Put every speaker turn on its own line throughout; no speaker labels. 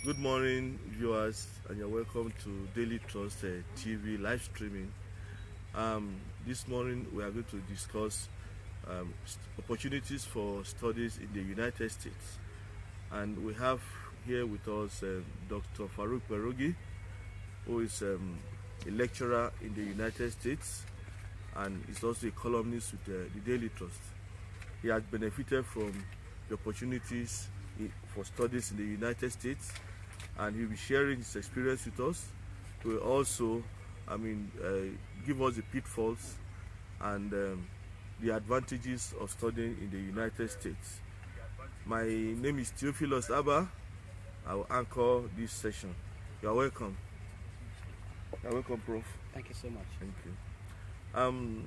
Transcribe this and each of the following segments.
Good morning, viewers, and you're welcome to Daily Trust TV live streaming. This morning, we are going to discuss opportunities for studies in the United States. And we have here with us Dr. Farooq Kperogi, who is a lecturer in the United States and is also a columnist with the Daily Trust. He has benefited from the opportunities for studies in the United States, and he'll be sharing his experience with us. He will also, give us the pitfalls and the advantages of studying in the United States. My name is Theophilus Abba. I will anchor this session. You are welcome. You are welcome, Prof.
Thank you so much.
Thank you.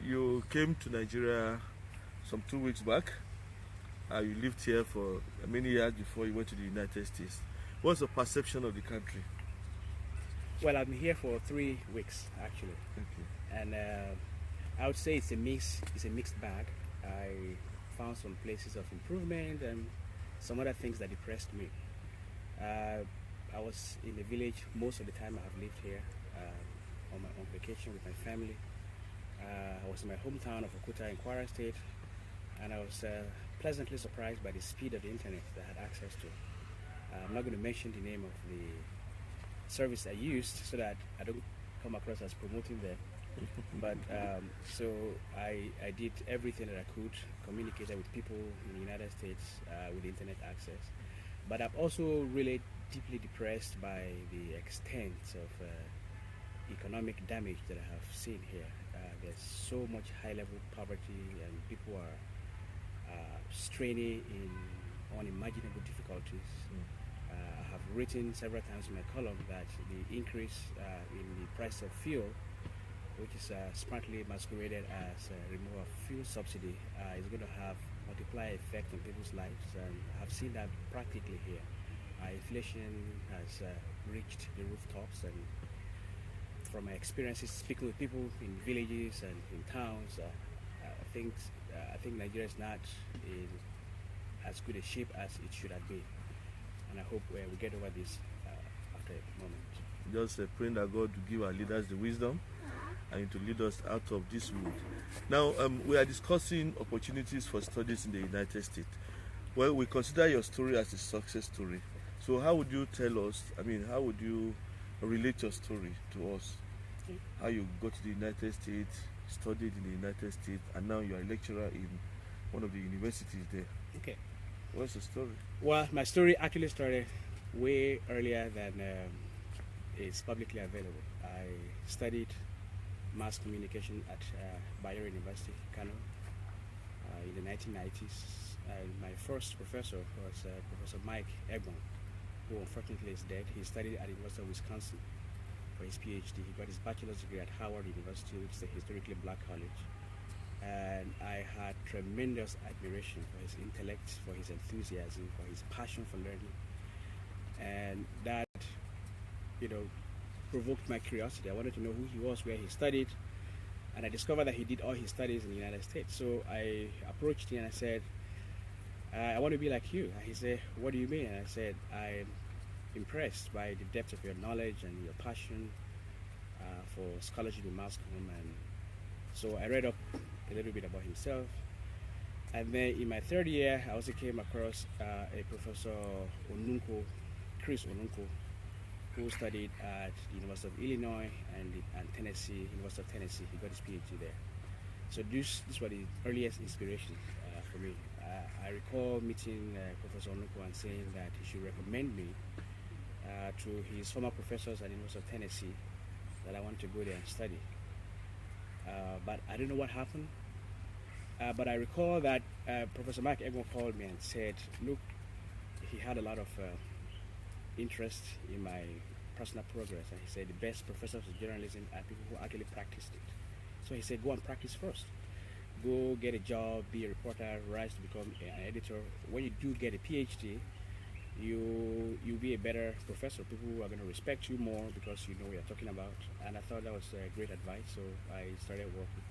You came to Nigeria some 2 weeks back. You lived here for many years before you went to the United States. What's the perception of the country?
Well, I've been here for 3 weeks actually, and I would say it's a mixed bag. I found some places of improvement and some other things that depressed me. I was in the village most of the time I have lived here on vacation with my family. I was in my hometown of Okuta in Kwara State, and I was pleasantly surprised by the speed of the internet that I had access to. I'm not going to mention the name of the service I used so that I don't come across as promoting them. But so I did everything that I could, communicated with people in the United States with internet access. But I'm also really deeply depressed by the extent of economic damage that I have seen here. There's so much high-level poverty, and people are straining in unimaginable difficulties. I have written several times in my column that the increase in the price of fuel, which is smartly masqueraded as removal of fuel subsidy, is going to have multiplier effect on people's lives, and I've seen that practically here. Inflation has reached the rooftops, and from my experiences speaking with people in villages and in towns, I think Nigeria is not in as good a shape as it should have been, and I hope we get over this after a moment.
Just praying that God will give our leaders the wisdom and to lead us out of this mood. Now, we are discussing opportunities for studies in the United States. Well, we consider your story as a success story. So how would you tell us, how would you relate your story to us? How you got to the United States, studied in the United States, and now you are a lecturer in one of the universities there.
Okay.
What's the story?
Well, my story actually started way earlier than it's publicly available. I studied mass communication at Bayero University, Kano, in the 1990s. My first professor was Professor Mike Egbon, who unfortunately is dead. He studied at the University of Wisconsin for his PhD. He got his bachelor's degree at Howard University, which is a historically black college. And I had tremendous admiration for his intellect, for his enthusiasm, for his passion for learning. And that, provoked my curiosity. I wanted to know who he was, where he studied, and I discovered that he did all his studies in the United States. So I approached him and I said, I want to be like you. And he said, what do you mean? And I said, I'm impressed by the depth of your knowledge and your passion for scholarship in mass comm. And so I read up a little bit about himself. And then in my third year, I also came across a Professor Chris Onunko, who studied at the University of Illinois and University of Tennessee. He got his PhD there. So this was the earliest inspiration for me. I recall meeting Professor Onunko and saying that he should recommend me to his former professors at the University of Tennessee, that I wanted to go there and study. But I don't know what happened. But I recall that Professor Mike Egbon called me and said, look, he had a lot of interest in my personal progress, and he said the best professors of journalism are people who actually practiced it. So he said, go and practice first. Go get a job, be a reporter, rise to become an editor. When you do get a PhD, you'll be a better professor. People are going to respect you more because you know what you're talking about. And I thought that was great advice, so I started working.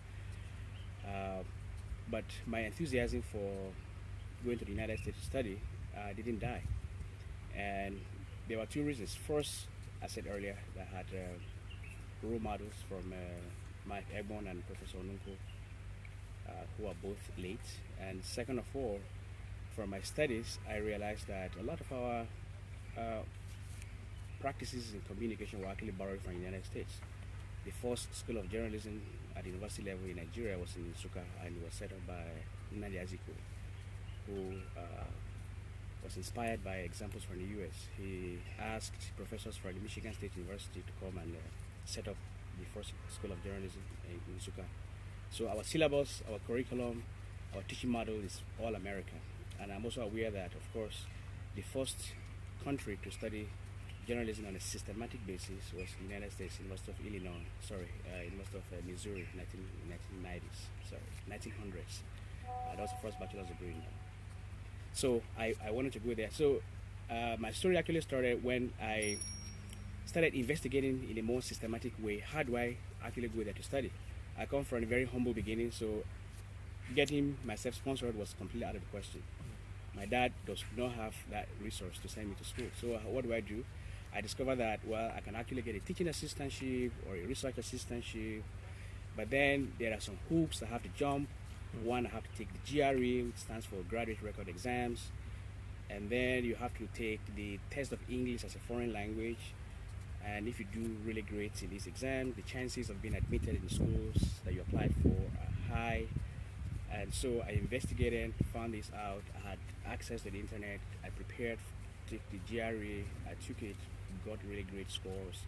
But my enthusiasm for going to the United States to study didn't die. And there were two reasons. First, I said earlier, that I had role models from Mike Egbon and Professor Onunko, who are both late. And second of all, from my studies, I realized that a lot of our practices in communication were actually borrowed from the United States. The first school of journalism at the university level in Nigeria was in Nsukka, and it was set up by Nnamdi Azikiwe, who was inspired by examples from the US. He asked professors from the Michigan State University to come and set up the first school of journalism in Nsukka. So our syllabus, our curriculum, our teaching model is all American. And I'm also aware that, of course, the first country to study journalism on a systematic basis was the United States, University of Illinois, University of Missouri, 1900s. That was the first bachelor's degree in that. So I wanted to go there. So my story actually started when I started investigating in a more systematic way. How do I actually go there to study? I come from a very humble beginning, so getting myself sponsored was completely out of the question. My dad does not have that resource to send me to school. So what do? I discovered that, well, I can actually get a teaching assistantship or a research assistantship, but then there are some hoops I have to jump. One, I have to take the GRE, which stands for Graduate Record Exams, and then you have to take the test of English as a foreign language. And if you do really great in this exam, the chances of being admitted in the schools that you applied for are high. And so I investigated, found this out. I had access to the internet. I prepared to take the GRE. I took it, got really great scores,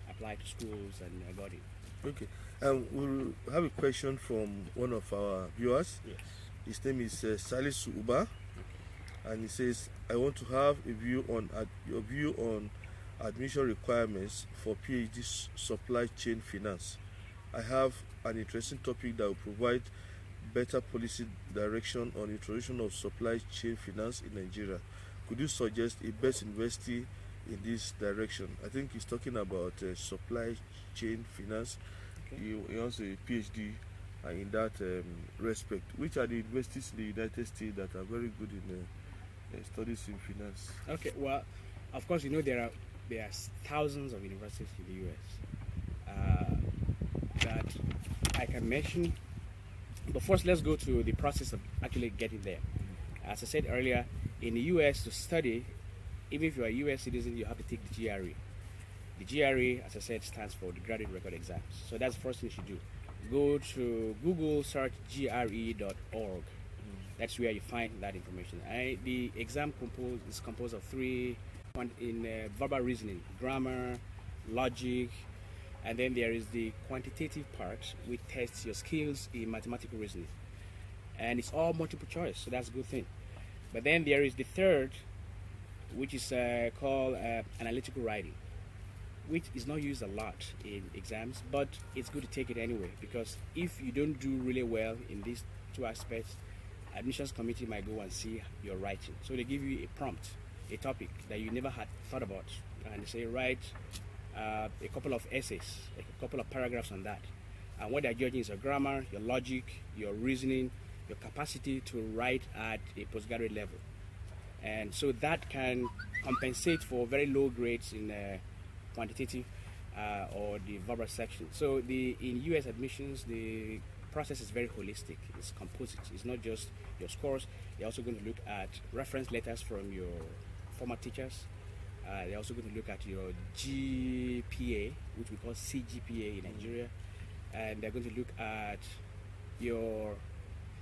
applied to schools, and I got it.
Okay. We'll have a question from one of our viewers.
Yes.
His name is Salisu Uba, and he says, "I want to have a view on your view on admission requirements for PhD supply chain finance. I have an interesting topic that will provide better policy direction on introduction of supply chain finance in Nigeria. Could you suggest a best university in this direction?" I think he's talking about supply chain finance.
Okay.
He also a PhD in that respect. Which are the universities in the United States that are very good in studies in finance?
Okay, well, of course, you know there are thousands of universities in the US that I can mention. But first, let's go to the process of actually getting there. As I said earlier, in the US to study, even if you're a US citizen, you have to take the GRE. The GRE, as I said, stands for the Graduate Record Exams. So that's the first thing you should do. Go to Google, search gre.org. That's where you find that information. The exam is composed of three in verbal reasoning, grammar, logic, and then there is the quantitative part, which tests your skills in mathematical reasoning. And it's all multiple choice, so that's a good thing. But then there is the third, which is called Analytical Writing, which is not used a lot in exams, but it's good to take it anyway, because if you don't do really well in these two aspects, admissions committee might go and see your writing. So they give you a prompt, a topic that you never had thought about, and they say write a couple of essays, a couple of paragraphs on that. And what they're judging is your grammar, your logic, your reasoning, your capacity to write at a postgraduate level. And so that can compensate for very low grades in quantitative or the verbal section. So in US admissions, the process is very holistic. It's composite. It's not just your scores. They're also going to look at reference letters from your former teachers. They're also going to look at your GPA, which we call CGPA in Nigeria. And they're going to look at your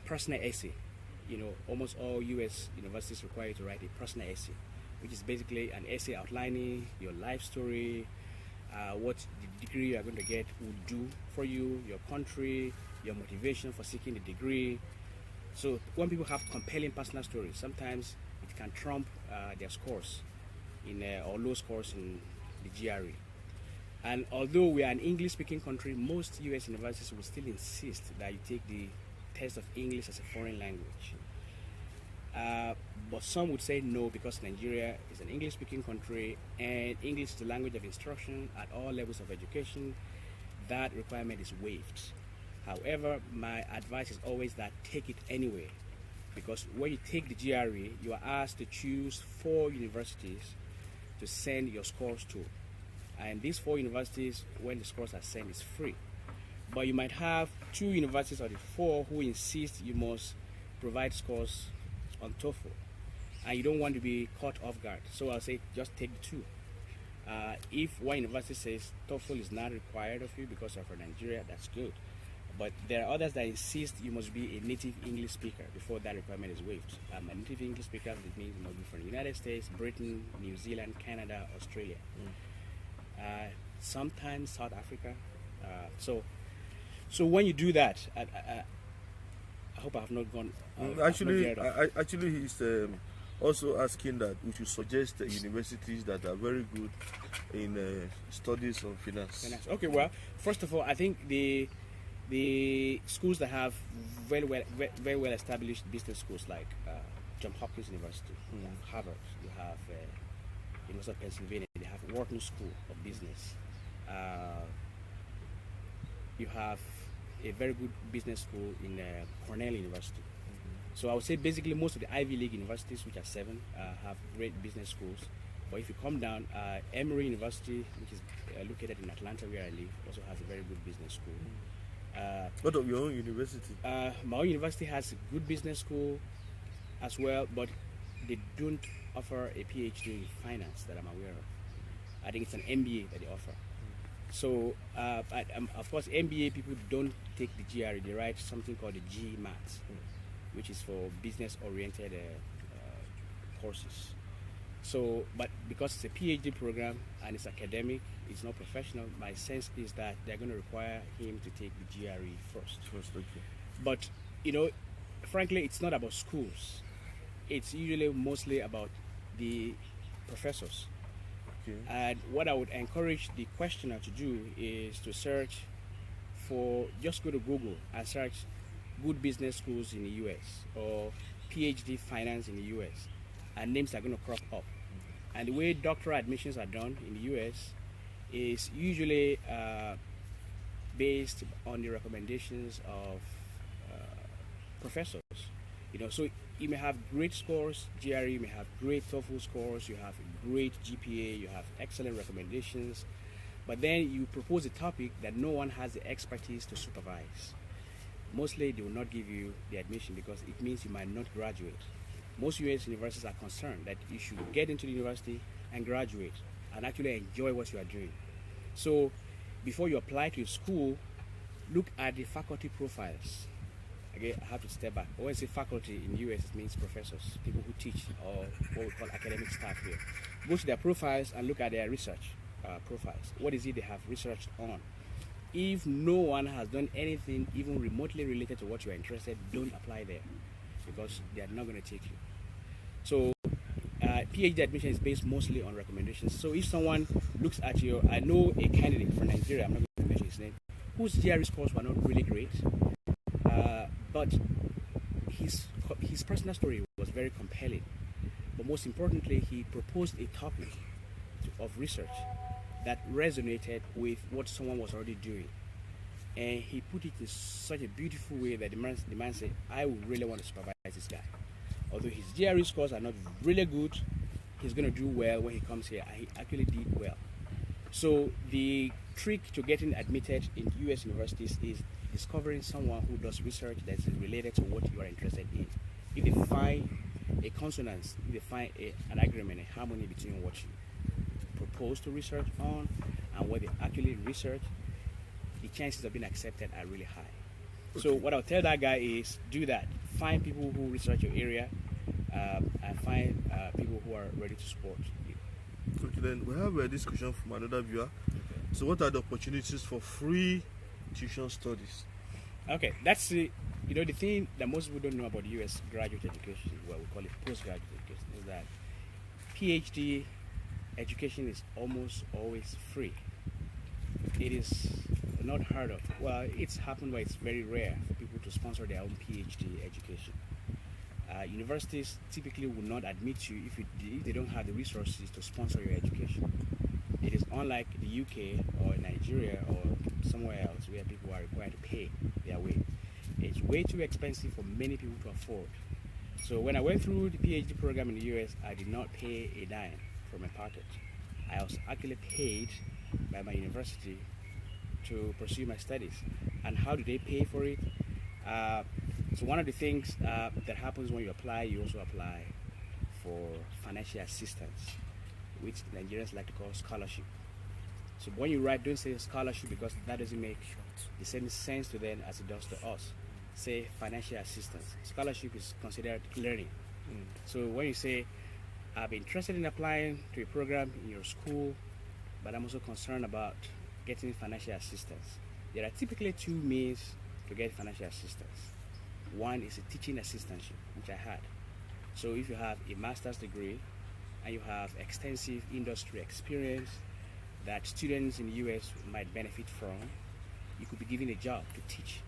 personal essay. You know, almost all US universities require you to write a personal essay, which is basically an essay outlining your life story, what the degree you are going to get will do for you, your country, your motivation for seeking the degree. So when people have compelling personal stories, sometimes it can trump their scores or low scores in the GRE. And although we are an English-speaking country, most US universities will still insist that you take the test of English as a foreign language. But some would say no, because Nigeria is an English-speaking country and English is the language of instruction at all levels of education. That requirement is waived. However, my advice is always that take it anyway, because when you take the GRE, you are asked to choose 4 universities to send your scores to. And these 4 universities, when the scores are sent, is free. But you might have 2 universities out of the 4 who insist you must provide scores on TOEFL, and you don't want to be caught off guard. So I'll say just take the 2. If one university says TOEFL is not required of you because you're from Nigeria, that's good. But there are others that insist you must be a native English speaker before that requirement is waived. A native English speaker, it means you must be from the United States, Britain, New Zealand, Canada, Australia. Sometimes South Africa. So when you do that, I hope I have not gone.
Actually, he's also asking that we should suggest universities that are very good in studies on finance.
Okay, well, first of all, I think the schools that have very well established business schools like Johns Hopkins University, you have Harvard, you have University of Pennsylvania, they have Wharton School of Business. You have a very good business school in Cornell University. So I would say basically most of the Ivy League universities, which are 7, have great business schools. But if you come down, Emory University, which is located in Atlanta where I live, also has a very good business school.
What of your own university?
My own university has a good business school as well, but they don't offer a PhD in finance that I'm aware of. I think it's an MBA that they offer. So, of course, MBA people don't take the GRE, they write something called the GMAT, which is for business-oriented courses. So, but because it's a PhD program and it's academic, it's not professional, my sense is that they're going to require him to take the GRE first.
Okay.
But, frankly, it's not about schools. It's usually mostly about the professors.
Okay.
And what I would encourage the questioner to do is to search just go to Google and search good business schools in the US or PhD finance in the US, and names are going to crop up. And the way doctoral admissions are done in the US is usually based on the recommendations of professors. So you may have great scores, GRE, you may have great TOEFL scores, you have great GPA, you have excellent recommendations, but then you propose a topic that no one has the expertise to supervise. Mostly they will not give you the admission because it means you might not graduate. Most US universities are concerned that you should get into the university and graduate and actually enjoy what you are doing. So before you apply to a school, look at the faculty profiles. Again, I have to step back. When I say faculty in the US, it means professors, people who teach, or what we call academic staff here. Go to their profiles and look at their research profiles. What is it they have researched on? If no one has done anything even remotely related to what you are interested, don't apply there because they are not going to take you. So PhD admission is based mostly on recommendations. So if someone looks at I know a candidate from Nigeria, I'm not going to mention his name, whose GRE scores were not really great, but his personal story was very compelling. But most importantly, he proposed a topic of research that resonated with what someone was already doing. And he put it in such a beautiful way that the man said, I would really want to supervise this guy. Although his GRE scores are not really good, he's going to do well when he comes here. And he actually did well. So the trick to getting admitted in US universities is discovering someone who does research that is related to what you are interested in. If they find a consonance, if they find an agreement, a harmony between what you propose to research on and what they actually research, the chances of being accepted are really high. Okay. So what I'll tell that guy is do that. Find people who research your area and find people who are ready to support you.
Okay, then we have a discussion from another viewer. Okay. So what are the opportunities for free tuition studies?
Okay, that's the thing that most people don't know about US graduate education, what we call it postgraduate education, is that PhD education is almost always free. It is not heard of. Well, it's happened, but it's very rare for people to sponsor their own PhD education. Universities typically will not admit you if they don't have the resources to sponsor your education. It is unlike the UK or Nigeria or somewhere else where people are required to pay their way. It's way too expensive for many people to afford. So when I went through the PhD program in the US, I did not pay a dime from my pocket. I was actually paid by my university to pursue my studies. And how do they pay for it? So one of the things that happens when you apply, you also apply for financial assistance, which Nigerians like to call scholarship. So when you write, don't say scholarship because that doesn't make the same sense to them as it does to us. Say financial assistance. Scholarship is considered learning. So when you say, I'm interested in applying to a program in your school, but I'm also concerned about getting financial assistance. There are typically two means to get financial assistance. One is a teaching assistantship, which I had. So if you have a master's degree and you have extensive industry experience that students in the US might benefit from, you could be given a job to teach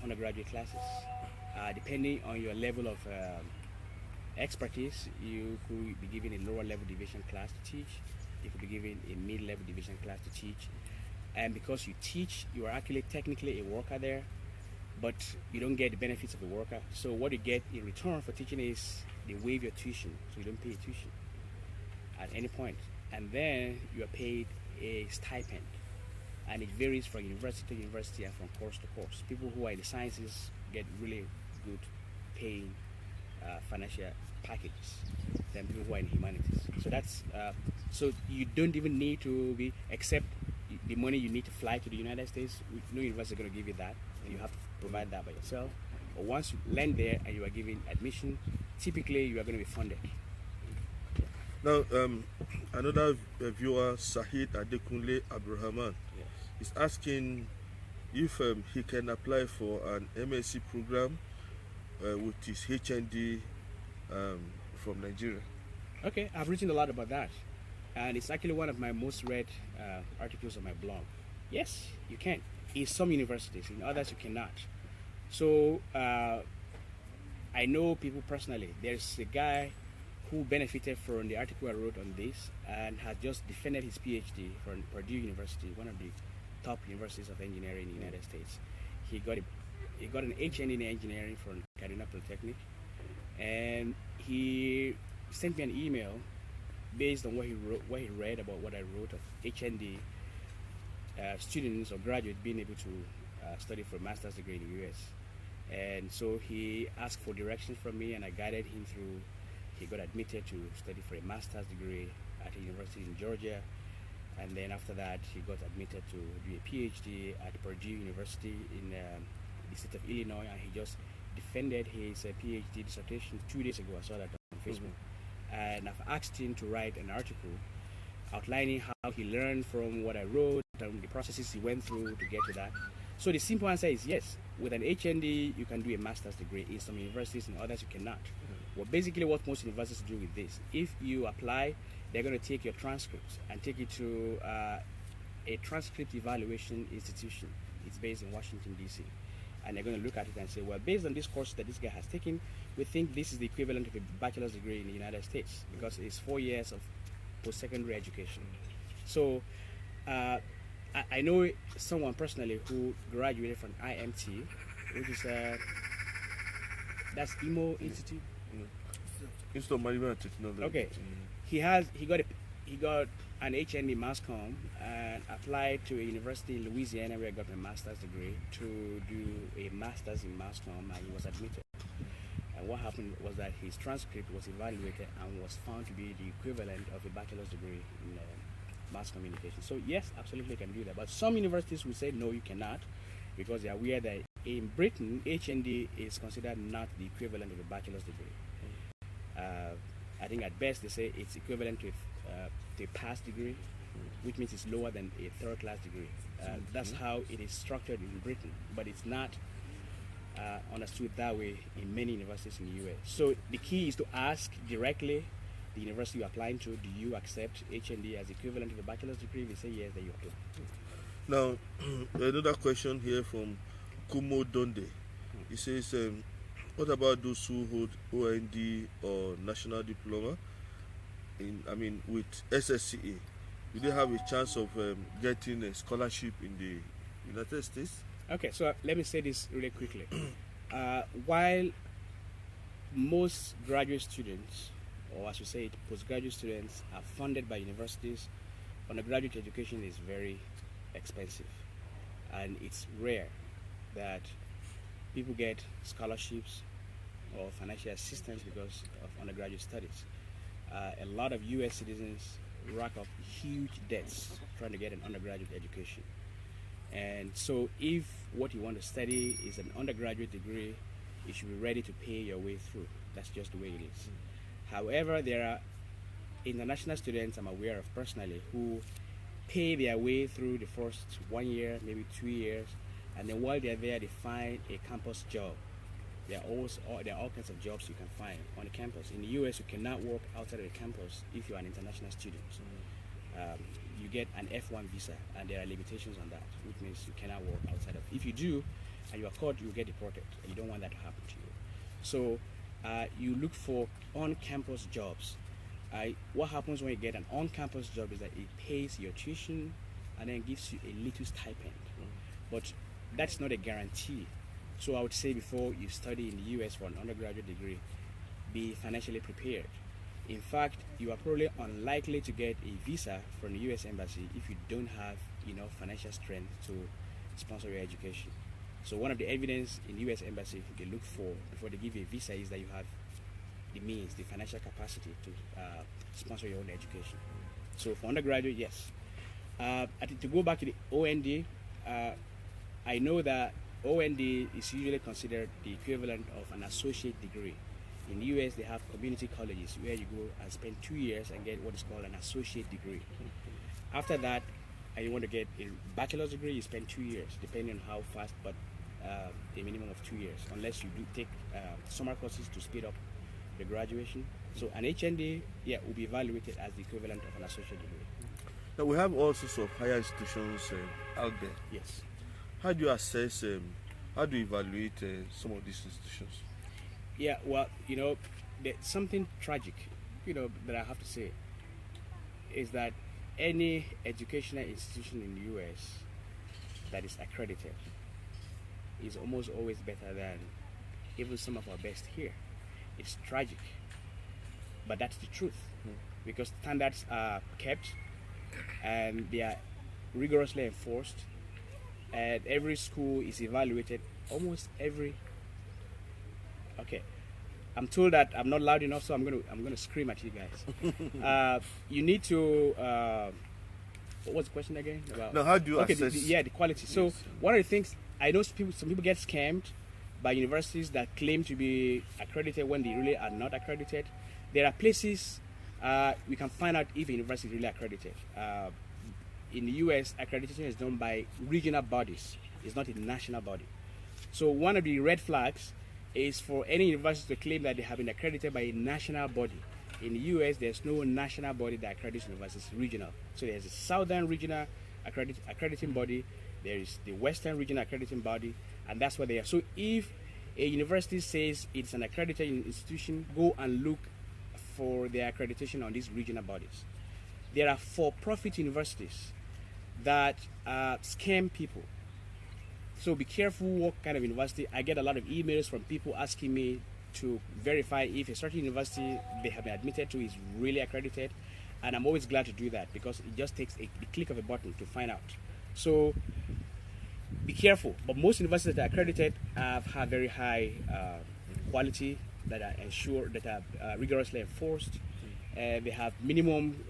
undergraduate classes. Depending on your level of expertise, you could be given a lower level division class to teach. You could be given a mid-level division class to teach. And because you teach, you are actually technically a worker there, but you don't get the benefits of a worker. So what you get in return for teaching is they waive your tuition, so you don't pay tuition at any point. And then you are paid a stipend. And it varies from university to university and from course to course. People who are in the sciences get really good paying financial packages than people who are in humanities. So that's so you don't even need to be except the money you need to fly to the United States. No university is going to give you that. You have to provide that by yourself. But once you land there and you are given admission, typically you are going to be funded.
Now, another viewer, Sahid Adekunle Abrahaman, is asking if he can apply for an MSc program with his HND from Nigeria.
Okay, I've written a lot about that, and it's actually one of my most read articles on my blog. Yes, you can. In some universities, in others you cannot. So I know people personally. There's a guy who benefited from the article I wrote on this and has just defended his PhD from Purdue University, one of the top universities of engineering in the United States. He got an HND in engineering from Kaduna Polytechnic, and he sent me an email based on what he read about what I wrote of HND students or graduates being able to study for a master's degree in the US. And so he asked for directions from me, and I guided him through. He got admitted to study for a master's degree at a university in Georgia, and then after that he got admitted to do a PhD at Purdue University in the state of Illinois, and he just defended his PhD dissertation 2 days ago. I saw that on Facebook. And I've asked him to write an article outlining how he learned from what I wrote and the processes he went through to get to that. So the simple answer is yes. With an HND, you can do a master's degree. In some universities, in others, you cannot. Well, basically what most universities do with this, if you apply, they're going to take your transcripts and take it to a transcript evaluation institution. It's based in Washington, D.C. And they're going to look at it and say, well, based on this course that this guy has taken, we think this is the equivalent of a bachelor's degree in the United States because it's 4 years of post-secondary education. So I know someone personally who graduated from IMT, which is that's Imo Institute.
Institute of Management and Technology.
Okay, he got an HND in Mass Comm and applied to a university in Louisiana where I got my master's degree to do a master's in Mass Comm, and he was admitted. And what happened was that his transcript was evaluated and was found to be the equivalent of a bachelor's degree in mass communication. So yes, absolutely you can do that. But some universities will say no, you cannot, because they are aware that in Britain, HND is considered not the equivalent of a bachelor's degree. I think at best they say it's equivalent to a pass degree, which means it's lower than a third-class degree. That's how it is structured in Britain, but it's not understood that way in many universities in the US. So the key is to ask directly the university you're applying to, do you accept HND as equivalent to a bachelor's degree? If they say yes, then you apply.
Now, another question here from Kumo Donde. He says, what about those who hold OND or national diploma with SSCE? Do they have a chance of getting a scholarship in the United States?
Okay, so let me say this really quickly. While most graduate students, or I should say postgraduate students, are funded by universities undergraduate education is very expensive, and it's rare that people get scholarships or financial assistance because of undergraduate studies. A lot of U.S. citizens rack up huge debts trying to get an undergraduate education. And so if what you want to study is an undergraduate degree, you should be ready to pay your way through. That's just the way it is. However, there are international students I'm aware of personally who pay their way through the first 1 year, maybe 2 years, and then while they're there, they find a campus job. There are all kinds of jobs you can find on the campus. In the U.S., you cannot work outside of the campus if you're an international student. You get an F1 visa, and there are limitations on that, which means you cannot work outside of. If you do, and you are caught, you will get deported. And you don't want that to happen to you. So you look for on-campus jobs. What happens when you get an on-campus job is that it pays your tuition and then gives you a little stipend. But that's not a guarantee. So I would say before you study in the U.S. for an undergraduate degree, be financially prepared. In fact, you are probably unlikely to get a visa from the U.S. Embassy if you don't have enough financial strength to sponsor your education. So one of the evidence in the U.S. Embassy they look for before they give you a visa is that you have the means, the financial capacity to sponsor your own education. So for undergraduate, yes. To go back to the OND, I know that OND is usually considered the equivalent of an associate degree. In the US, they have community colleges where you go and spend 2 years and get what is called an associate degree. After that, and you want to get a bachelor's degree, you spend 2 years, depending on how fast, but a minimum of 2 years, unless you do take summer courses to speed up the graduation. So an HND, will be evaluated as the equivalent of an associate degree.
Now we have all sorts of higher institutions out there.
Yes.
How do you assess, how do you evaluate some of these institutions?
Yeah, well, there's something tragic, that I have to say, is that any educational institution in the US that is accredited is almost always better than even some of our best here. It's tragic, but that's the truth, because standards are kept and they are rigorously enforced, and every school is evaluated almost every. Okay, I'm told that I'm not loud enough, so I'm gonna scream at you guys. You need to. What was the question again? About,
now, how do you assess?
The quality. Yes. So one of the things I know, some people get scammed by universities that claim to be accredited when they really are not accredited. There are places we can find out if a university is really accredited. In the US, accreditation is done by regional bodies. It's not a national body. So one of the red flags is for any university to claim that they have been accredited by a national body. In the US, there's no national body that accredits universities, regional. So there's a southern regional accrediting body, there is the western regional accrediting body, and that's what they are. So if a university says it's an accredited institution, go and look for their accreditation on these regional bodies. There are for-profit universities that scam people. So be careful what kind of university. I get a lot of emails from people asking me to verify if a certain university they have been admitted to is really accredited, and I'm always glad to do that because it just takes the click of a button to find out. So be careful, but most universities that are accredited have very high quality, that are ensured, that are rigorously enforced. They have minimum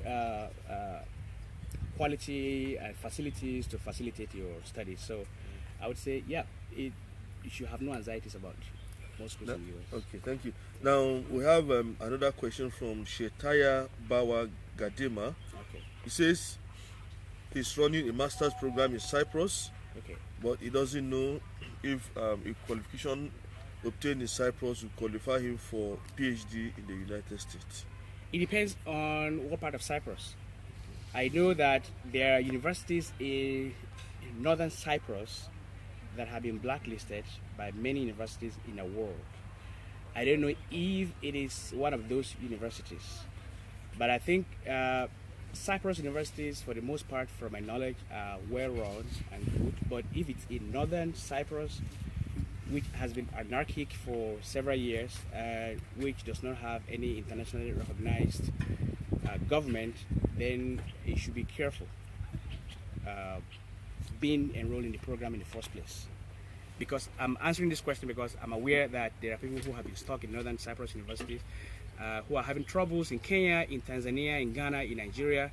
quality and facilities to facilitate your studies. So I would say, you should have no anxieties about most schools in the US.
Okay, thank you. Now we have another question from Shetaya Bawa Gadima.
Okay.
He says he's running a master's program in Cyprus, but he doesn't know if a qualification obtained in Cyprus will qualify him for PhD in the United States.
It depends on what part of Cyprus. I know that there are universities in northern Cyprus that have been blacklisted by many universities in the world. I don't know if it is one of those universities, but I think Cyprus universities, for the most part, from my knowledge, are well run and good. But if it's in northern Cyprus, which has been anarchic for several years, which does not have any internationally recognized government, then you should be careful being enrolled in the program in the first place. Because I'm answering this question because I'm aware that there are people who have been stuck in Northern Cyprus universities who are having troubles in Kenya, in Tanzania, in Ghana, in Nigeria.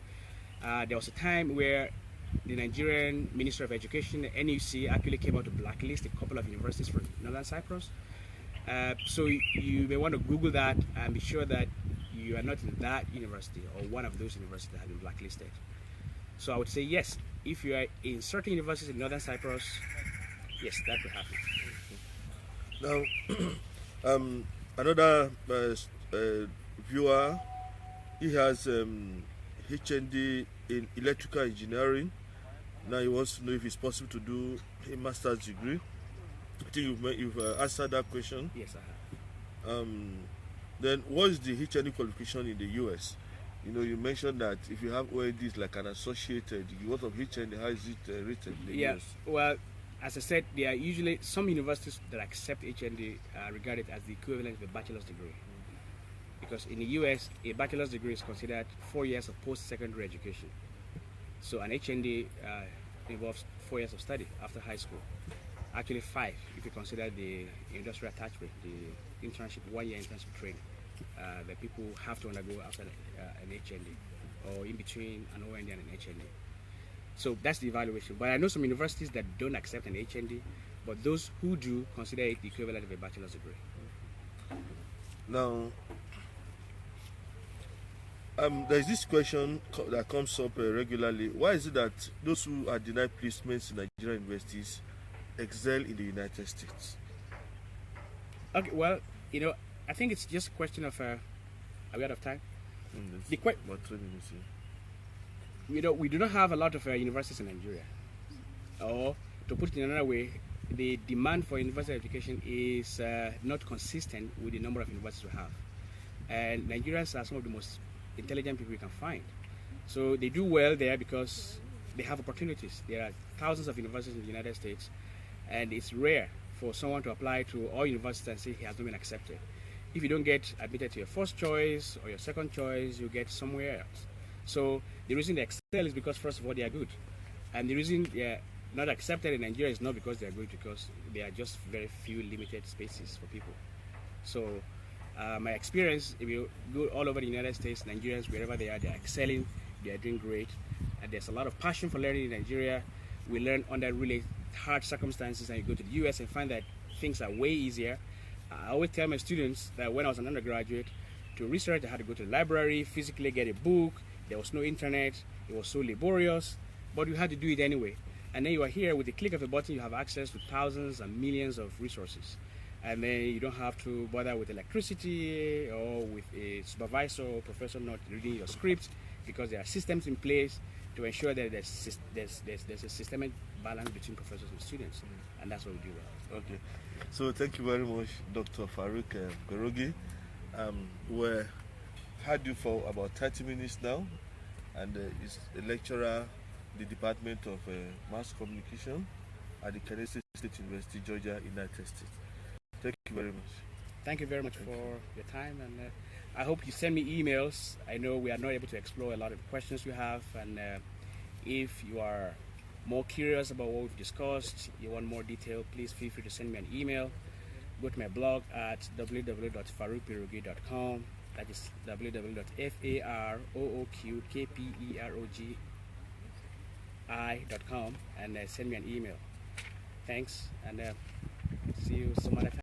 There was a time where the Nigerian Ministry of Education, the NUC, actually came out to blacklist a couple of universities from Northern Cyprus. So you may want to Google that and be sure that you are not in that university or one of those universities that have been blacklisted. So I would say yes, if you are in certain universities in Northern Cyprus, yes, that will happen.
Now, another viewer, he has HND in electrical engineering. Now he wants to know if it's possible to do a master's degree. I think you've answered that question.
Yes, I have.
Then what is the HND qualification in the US? You know, you mentioned that if you have ONDs like an associated, what of HND, how is it written in the US?
Well, as I said, there are usually some universities that accept HND regard it as the equivalent of a bachelor's degree. Because in the US, a bachelor's degree is considered 4 years of post-secondary education. So an HND involves 4 years of study after high school. Actually 5 if you consider the industrial attachment, the internship, 1 year internship training that people have to undergo after an HND or in between an OND and an HND. So that's the evaluation. But I know some universities that don't accept an HND, but those who do consider it the equivalent of a bachelor's degree.
Now, there's this question that comes up regularly. Why is it that those who are denied placements in Nigerian universities excel in the United States?
Okay, well, I think it's just a question of are we out of time?
About 3 minutes.
We do not have a lot of universities in Nigeria. Or to put it in another way, the demand for university education is not consistent with the number of universities we have. And Nigerians are some of the most intelligent people you can find. So they do well there because they have opportunities. There are thousands of universities in the United States, and it's rare for someone to apply to all universities and say he has not been accepted. If you don't get admitted to your first choice or your second choice, you get somewhere else. So the reason they excel is because, first of all, they are good. And the reason they are not accepted in Nigeria is not because they are good, because there are just very few limited spaces for people. So my experience, if you go all over the United States, Nigerians, wherever they are excelling, they are doing great. And there's a lot of passion for learning in Nigeria. We learn under really hard circumstances, and you go to the US and find that things are way easier. I always tell my students that when I was an undergraduate, to research I had to go to the library, physically get a book. There was no internet. It was so laborious, but you had to do it anyway. And then you are here with the click of a button, you have access to thousands and millions of resources. And then you don't have to bother with electricity or with a supervisor or professor not reading your script, because there are systems in place to ensure that there's a systemic balance between professors and students. And that's what we do well.
Okay. So thank you very much, Dr. Farooq Kperogi. We had you for about 30 minutes now, and is a lecturer in the Department of Mass Communication at the Kennedy State University, Georgia, United States. Thank you very much.
Thank you very much for your time, and I hope you send me emails. I know we are not able to explore a lot of the questions you have, and if you are more curious about what we've discussed, you want more detail, please feel free to send me an email. Go to my blog at www.farooqkperogi.com. That is www.farooqkperogi.com, and send me an email. Thanks, and see you some other time.